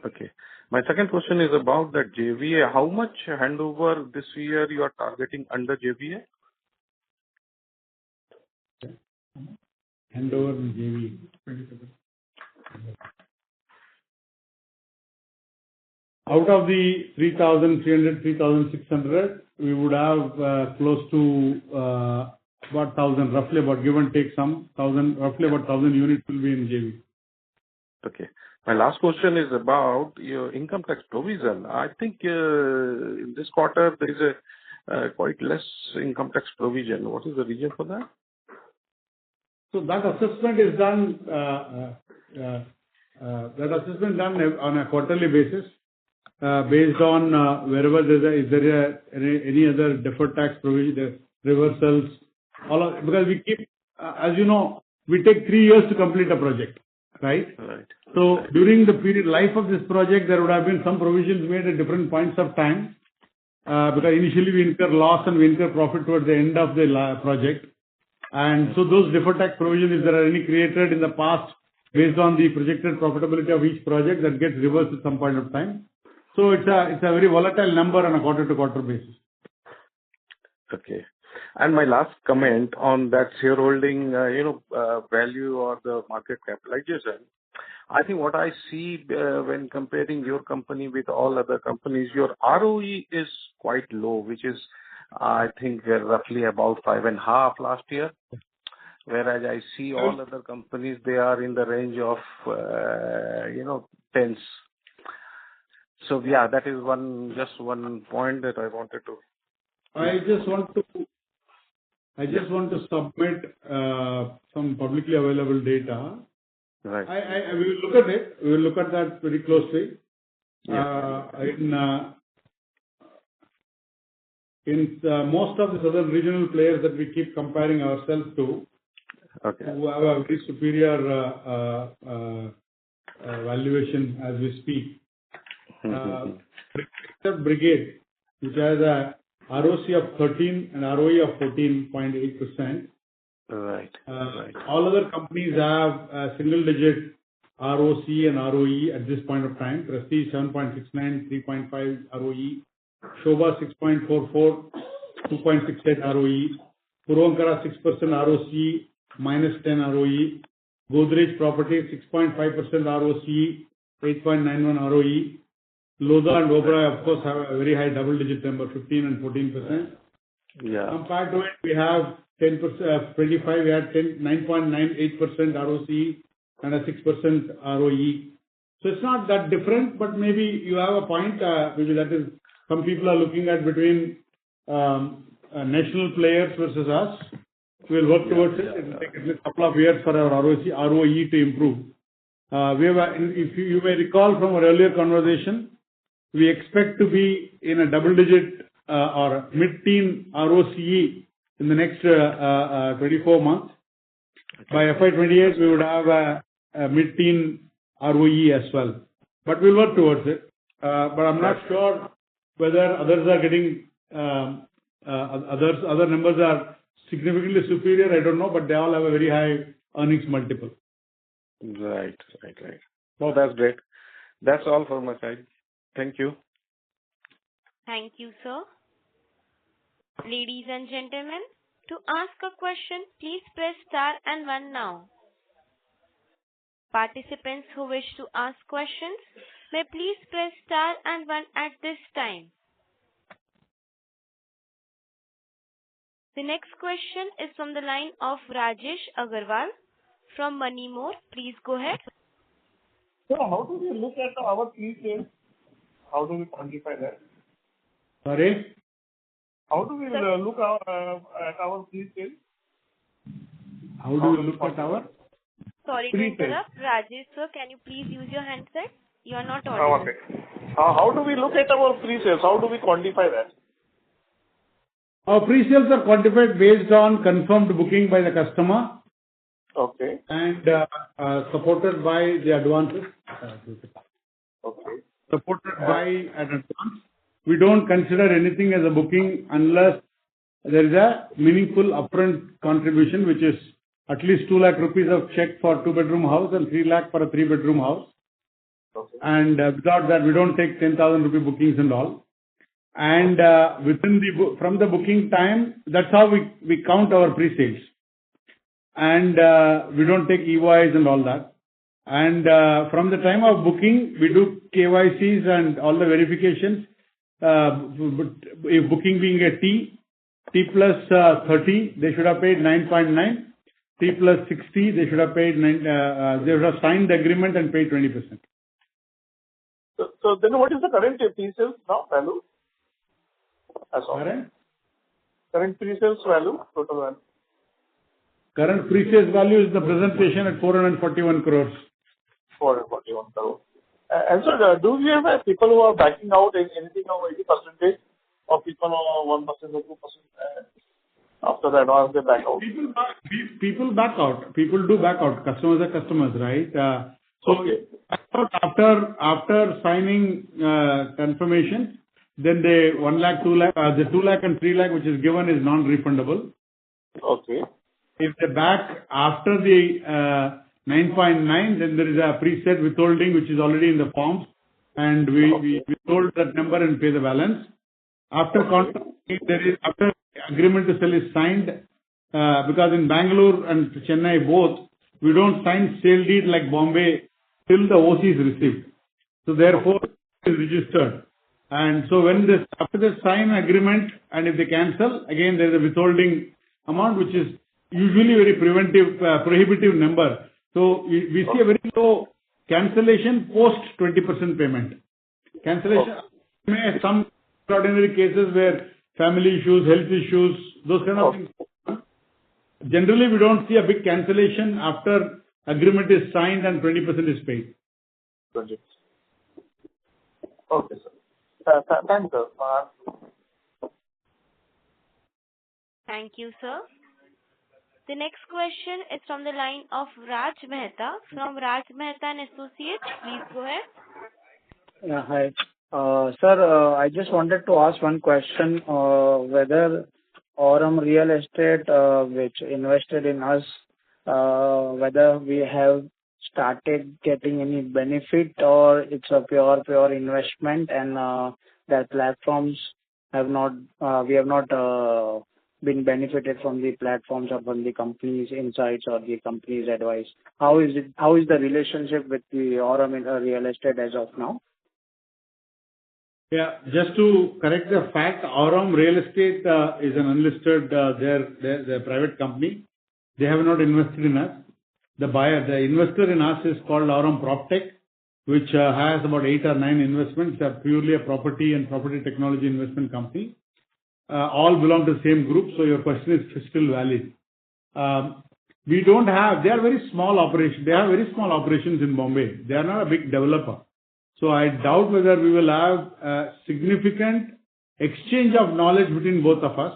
Okay. My second question is about that JVA. How much handover this year you are targeting under JVA? Handover in JV. 27. Out of the 3,300, 3,600, we would have close to about 1,000, roughly about give and take some 1,000, roughly about 1,000 units will be in JV. Okay. My last question is about your income tax provision. I think in this quarter there is a quite less income tax provision. What is the reason for that? So that assessment is done. That assessment done on a quarterly basis, based on wherever is there any other deferred tax provision, reversals, because we keep, as you know, we take 3 years to complete a project, right? Right. So during the period life of this project, there would have been some provisions made at different points of time, because initially we incur loss and we incur profit towards the end of the project. And so those deferred tax provisions, if there are any created in the past based on the projected profitability of each project, that gets reversed at some point of time. So it's a very volatile number on a quarter to quarter basis. Okay. And my last comment on that shareholding, value or the market capitalization. I think what I see when comparing your company with all other companies, your ROE is quite low, which is, I think, roughly about 5.5 last year. Whereas I see all other companies, they are in the range of, tens. So yeah, that is just one point that I wanted to. I just want to submit some publicly available data. Right. We will look at it. We will look at that very closely. Yeah. In most of the southern regional players that we keep comparing ourselves to, okay, who have a very superior valuation as we speak. Except Brigade, which has a ROC of 13 and ROE of 14.8%. Right. All other companies have a single-digit ROC and ROE at this point of time. Prestige 7.69, 3.5 ROE. Shobha 6.44, 2.68 ROE. Puravankara 6% ROC, -10 ROE. Godrej Property 6.5% ROC, 8.91 ROE. Lodha and Oberoi, of course, have a very high double-digit number, 15 and 14%. Yeah. Compared to it, we have 10%, 25, we had 9.98% ROC and a 6% ROE. So it's not that different, but maybe you have a point, maybe that is, some people are looking at between national players versus us. We'll work towards it. It will take at least a couple of years for our ROC, ROE to improve. We have, if you may recall from our earlier conversation, we expect to be in a double-digit or mid-teen ROCE in the next 24 months. By FY28, we would have a mid-teen ROE as well. But we'll work towards it. But I'm not sure whether others are getting other numbers are significantly superior. I don't know, but they all have a very high earnings multiple. Right. No, that's great. That's all from my side. Thank you. Thank you, sir. Ladies and gentlemen, to ask a question, please press star and one now. Participants who wish to ask questions may please press star and one at this time. The next question is from the line of Rajesh Agarwal from Moneymore. Please go ahead. So how do we look at our pre-sales? How do we quantify that? Sorry? How do we look at our pre-sales? How do we look at our? Sorry to interrupt. Rajesh sir, can you please use your handset? You are not audible. Okay. How do we look at our pre-sales? How do we quantify that? Our pre-sales are quantified based on confirmed booking by the customer. Okay. And supported by the advances. Okay. Supported by an advance. We don't consider anything as a booking unless there is a meaningful upfront contribution, which is at least 2 lakh rupees of check for 2-bedroom house and 3 lakh for a 3-bedroom house. Okay. And without that, we don't take 10,000 rupee bookings and all. And from the booking time, that's how we count our pre-sales. And we don't take EYs and all that. And from the time of booking, we do KYCs and all the verifications. If booking being a T plus 30, they should have paid 9.9. T plus 60, they should have paid they should have signed the agreement and paid 20%. So then what is the current pre-sales now value? Current pre-sales value, total value. Current pre-sales value is the presentation at 441 crores. 441 crores. And so, do we have people who are backing out in anything of 80%, or people on 1% or 2%? After the advance, they back out. People back out. People do back out. Customers are customers, right? Okay. After signing confirmation, then the 1 lakh, 2 lakh, the 2 lakh and 3 lakh which is given is non-refundable. Okay. If they back after the 9.9, then there is a preset withholding which is already in the forms, and we withhold that number and pay the balance. After contract, after agreement to sell is signed, because in Bangalore and Chennai both, we don't sign sale deed like Bombay till the OC is received. So therefore, it is registered. And so after they sign agreement and if they cancel, again there is a withholding amount which is usually very prohibitive number. So we see a very low cancellation post 20% payment. Cancellation, some extraordinary cases where family issues, health issues, those kind of things. Generally, we don't see a big cancellation after agreement is signed and 20% is paid. Okay, sir. Thank you. Thank you, sir. The next question is from the line of Raj Mehta from Raj Mehta and Associates. Please go ahead. Yeah, hi. Sir, I just wanted to ask one question, whether Aurum Real Estate, which invested in us, whether we have started getting any benefit, or it's a pure investment and their platforms have not, we have not been benefited from the platforms or from the company's insights or the company's advice? How is the relationship with the Aurum in real estate as of now? Yeah, just to correct the fact, Aurum Real Estate is an unlisted, they're a private company. They have not invested in us. The investor in us is called Aurum PropTech, which has about 8 or 9 investments. They're purely a property and property technology investment company. All belong to the same group, so your question is still valid. They are very small operations. They have very small operations in Bombay. They are not a big developer. So I doubt whether we will have a significant exchange of knowledge between both of us.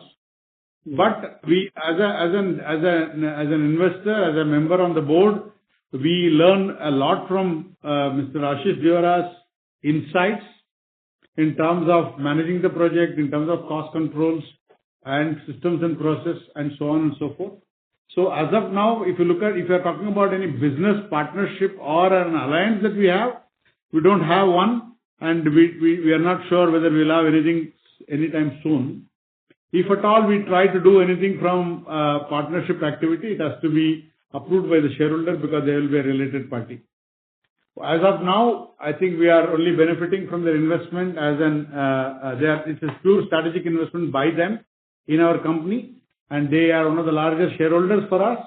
But we, as an investor, as a member on the board, we learn a lot from Mr. Ashish Deora's insights in terms of managing the project, in terms of cost controls and systems and process, and so on and so forth. So as of now, if you are talking about any business partnership or an alliance that we have, we don't have one, and we are not sure whether we'll have anything anytime soon. If at all we try to do anything from partnership activity, it has to be approved by the shareholder because they will be a related party. As of now, I think we are only benefiting from their investment as it's a pure strategic investment by them in our company, and they are one of the largest shareholders for us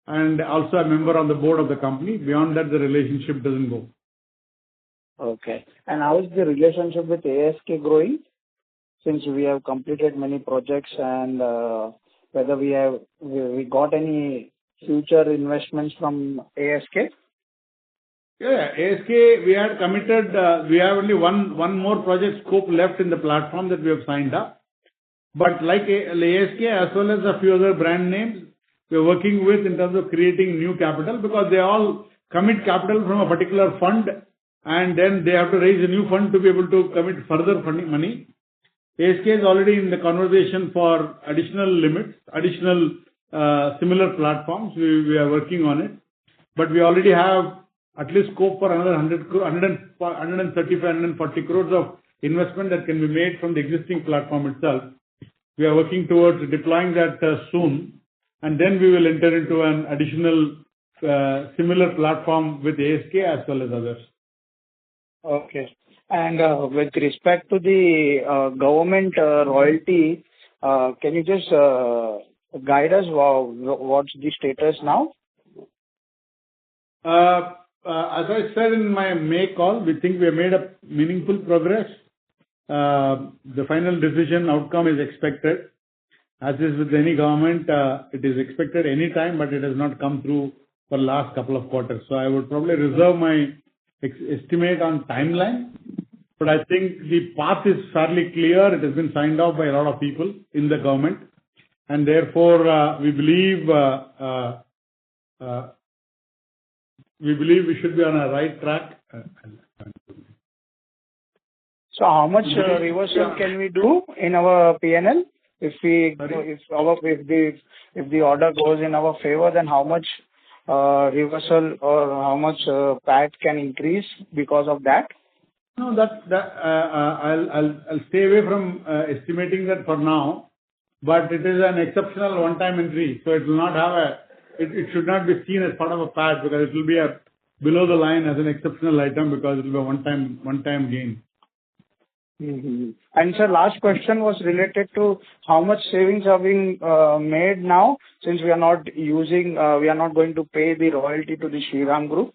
and also a member on the board of the company. Beyond that, the relationship doesn't go. Okay. And how is the relationship with ASK growing? Since we have completed many projects, and whether we got any future investments from ASK? Yeah, ASK, we had committed, we have only one more project scope left in the platform that we have signed up. But like ASK as well as a few other brand names, we are working with in terms of creating new capital, because they all commit capital from a particular fund and then they have to raise a new fund to be able to commit further funding money. ASK is already in the conversation for additional limits, additional similar platforms. We are working on it, but we already have at least scope for another 135, 140 crores of investment that can be made from the existing platform itself. We are working towards deploying that soon, and then we will enter into an additional similar platform with ASK as well as others. Okay. And with respect to the government royalty, can you just guide us what's the status now? As I said in my May call, we think we have made a meaningful progress. The final decision outcome is expected. As is with any government, it is expected any time, but it has not come through for the last couple of quarters. So I would probably reserve my estimate on timeline, but I think the path is fairly clear. It has been signed off by a lot of people in the government, and therefore we believe we should be on a right track. So how much reversal can we do in our PNL if the order goes in our favor? Then how much reversal or how much PAT can increase because of that? No, I'll stay away from estimating that for now. But it is an exceptional one-time entry, so it will not have it should not be seen as part of a PAT, because it will be below the line as an exceptional item, because it will be a one-time gain. Mm-hmm. And sir, last question was related to how much savings are being made now, since we are not going to pay the royalty to the Shriram Group.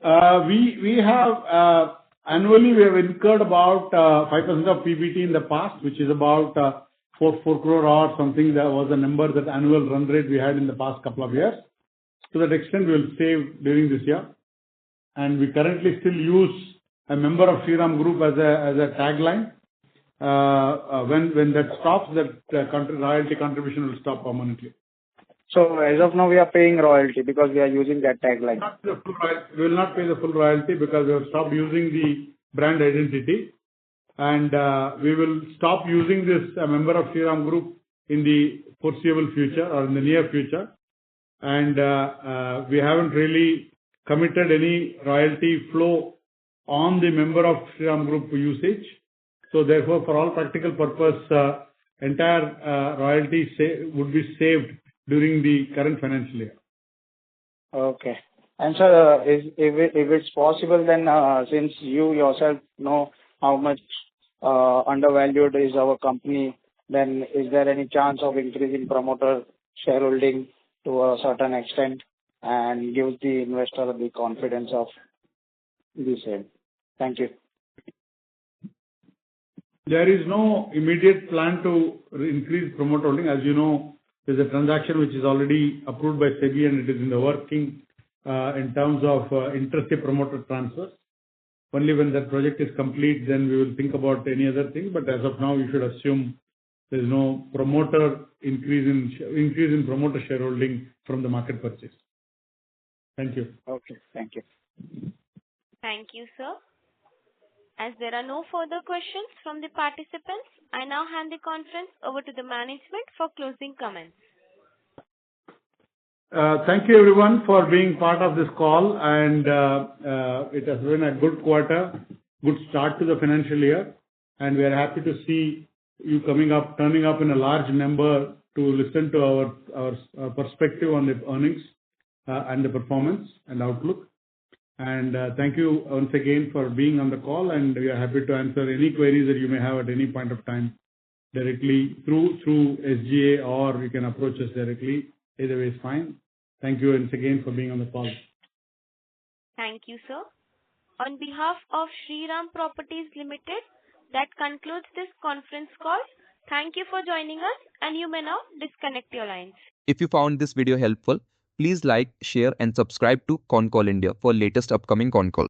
We have annually we have incurred about 5% of PBT in the past, which is about 4 crore or something. That was the number, that annual run rate we had in the past couple of years. To that extent, we will save during this year, and we currently still use a member of Shriram Group as a tagline. When that stops, that royalty contribution will stop permanently. So as of now, we are paying royalty because we are using that tagline. We will not pay the full royalty because we have stopped using the brand identity, and we will stop using this member of Shriram Group in the foreseeable future or in the near future. and we haven't really committed any royalty flow on the member of Shriram Group usage. So therefore, for all practical purpose, entire royalty would be saved during the current financial year. Okay. And sir, if it's possible, then since you yourself know how much undervalued is our company, then is there any chance of increasing promoter shareholding to a certain extent and give the investor the confidence of the same? Thank you. There is no immediate plan to increase promoter holding. As you know, there's a transaction which is already approved by SEBI and it is in the working in terms of interested promoter transfers. Only when that project is complete, then we will think about any other thing. But as of now, you should assume there is no promoter increase in promoter shareholding from the market purchase. Thank you. Okay. Thank you. Thank you, sir. As there are no further questions from the participants, I now hand the conference over to the management for closing comments. Thank you everyone for being part of this call, and it has been a good quarter, good start to the financial year, and we are happy to see you turning up in a large number to listen to our perspective on the earnings and the performance and outlook. And thank you once again for being on the call, and we are happy to answer any queries that you may have at any point of time directly through SGA, or you can approach us directly. Either way is fine. Thank you once again for being on the call. Thank you, sir. On behalf of Shriram Properties Limited, that concludes this conference call. Thank you for joining us, and you may now disconnect your lines. If you found this video helpful, please like, share and subscribe to Concall India for latest upcoming Concall.